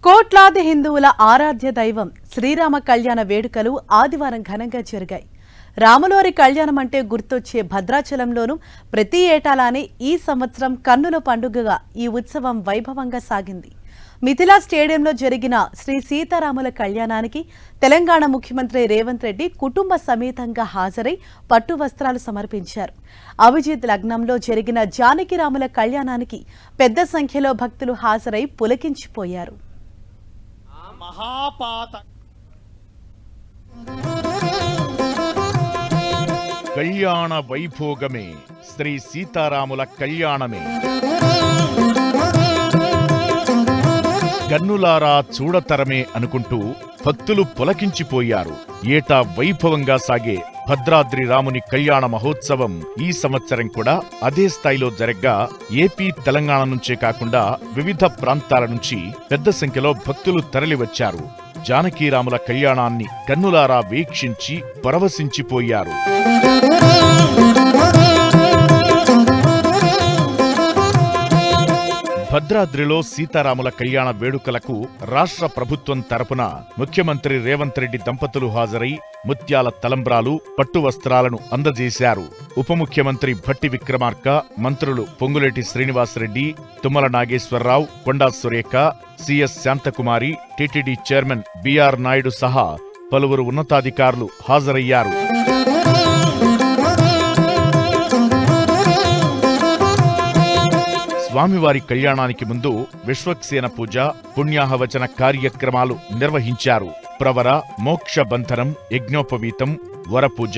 కోట్లాది హిందువుల ఆరాధ్య దైవం శ్రీరామ కళ్యాణ వేడుకలు ఆదివారం ఘనంగా జరిగాయి. రాములోరి కళ్యాణం అంటే గుర్తొచ్చే భద్రాచలంలోనూ ప్రతి ఏటాలానే ఈ సంవత్సరం కన్నుల పండుగగా ఈ ఉత్సవం వైభవంగా సాగింది. మిథిలా స్టేడియంలో జరిగిన శ్రీ సీతారాముల కళ్యాణానికి తెలంగాణ ముఖ్యమంత్రి రేవంత్ రెడ్డి కుటుంబ సమేతంగా హాజరై పట్టు వస్త్రాలు సమర్పించారు. అభిజిత్ లగ్నంలో జరిగిన జానకిరాముల కళ్యాణానికి పెద్ద సంఖ్యలో భక్తులు హాజరై పులకించిపోయారు. కళ్యాణ వైభోగమే శ్రీ సీతారాముల కళ్యాణమే. కన్నులారా చూడతరమే అనుకుంటూ భక్తులు పులకించిపోయారు. ఏటా వైభవంగా సాగే భద్రాద్రి రాముని కళ్యాణ మహోత్సవం ఈ సంవత్సరం కూడా అదే స్థాయిలో జరగ్గా ఏపీ, తెలంగాణ నుంచే కాకుండా వివిధ ప్రాంతాల నుంచి పెద్ద సంఖ్యలో భక్తులు తరలివచ్చారు. జానకీరాముల కళ్యాణాన్ని కన్నులారా వీక్షించి పరవశించిపోయారు. భద్రాద్రిలో సీతారాముల కళ్యాణ వేడుకలకు రాష్ట్ర ప్రభుత్వం తరపున ముఖ్యమంత్రి రేవంత్ రెడ్డి దంపతులు హాజరై ముత్యాల తలంబ్రాలు, పట్టు వస్త్రాలను అందజేశారు. ఉప ముఖ్యమంత్రి భట్టి విక్రమార్క, మంత్రులు Ponguleti Srinivasa Reddy, Tummala Nageswara Rao, Konda Surekha, CS Shantakumari, TTD chairman BR Naidu సహా పలువురు ఉన్నతాధికారులు హాజరయ్యారు. స్వామివారి కళ్యాణానికి ముందు విశ్వక్సేన పూజ, పుణ్యాహవచన కార్యక్రమాలు నిర్వహించారు. ప్రవర, మోక్ష బంధనం, యజ్ఞోపవీతం, వరపూజ,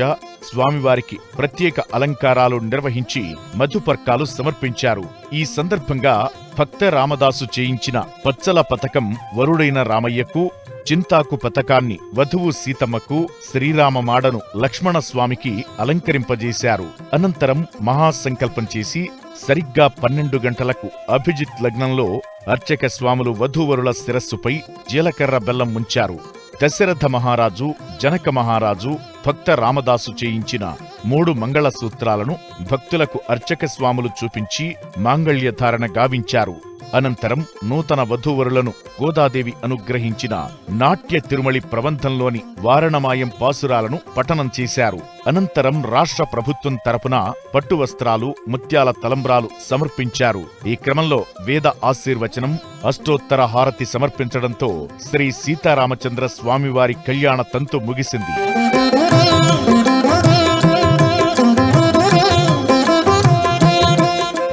స్వామివారికి ప్రత్యేక అలంకారాలు నిర్వహించి మధుపర్కాలు సమర్పించారు. ఈ సందర్భంగా భక్త రామదాసు చేయించిన పచ్చల పతకం వరుడైన రామయ్యకు, చింతాకు పతకాన్ని వధువు సీతమ్మకు, శ్రీరామ మాడను లక్ష్మణస్వామికి అలంకరింపజేశారు. అనంతరం మహాసంకల్పం చేసి సరిగ్గా 12 గంటలకు అభిజిత్ లగ్నంలో అర్చక స్వాములు వధూవరుల శిరస్సుపై జీలకర్ర బెల్లం ముంచారు. దశరథ మహారాజు, జనక మహారాజు, భక్త రామదాసు చేయించిన 3 మంగళసూత్రాలను భక్తులకు అర్చక స్వాములు చూపించి మాంగళ్యధారణ గావించారు. అనంతరం నూతన వధూవరులను గోదాదేవి అనుగ్రహించిన నాట్య తిరుమళి ప్రబంధంలోని వారణమాయం పాసురాలను పఠనం చేశారు. అనంతరం రాష్ట్ర ప్రభుత్వం తరపున పట్టు వస్త్రాలు, ముత్యాల తలంబ్రాలు సమర్పించారు. ఈ క్రమంలో వేద ఆశీర్వచనం, అష్టోత్తర హారతి సమర్పించడంతో శ్రీ సీతారామచంద్ర స్వామివారి కళ్యాణ తంతు ముగిసింది.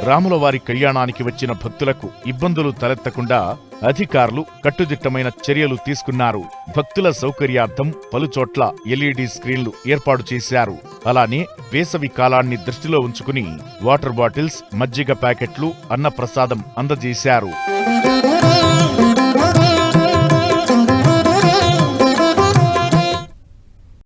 రాములవారి కళ్యాణానికి వచ్చిన భక్తులకు ఇబ్బందులు తలెత్తకుండా అధికారులు కట్టుదిట్టమైన చర్యలు తీసుకున్నారు. భక్తుల సౌకర్యార్థం పలుచోట్ల ఎల్ఈడీ స్క్రీన్లు ఏర్పాటు చేశారు. అలానే వేసవి కాలాన్ని దృష్టిలో ఉంచుకుని వాటర్ బాటిల్స్, మజ్జిగ ప్యాకెట్లు, అన్నప్రసాదం అందజేశారు.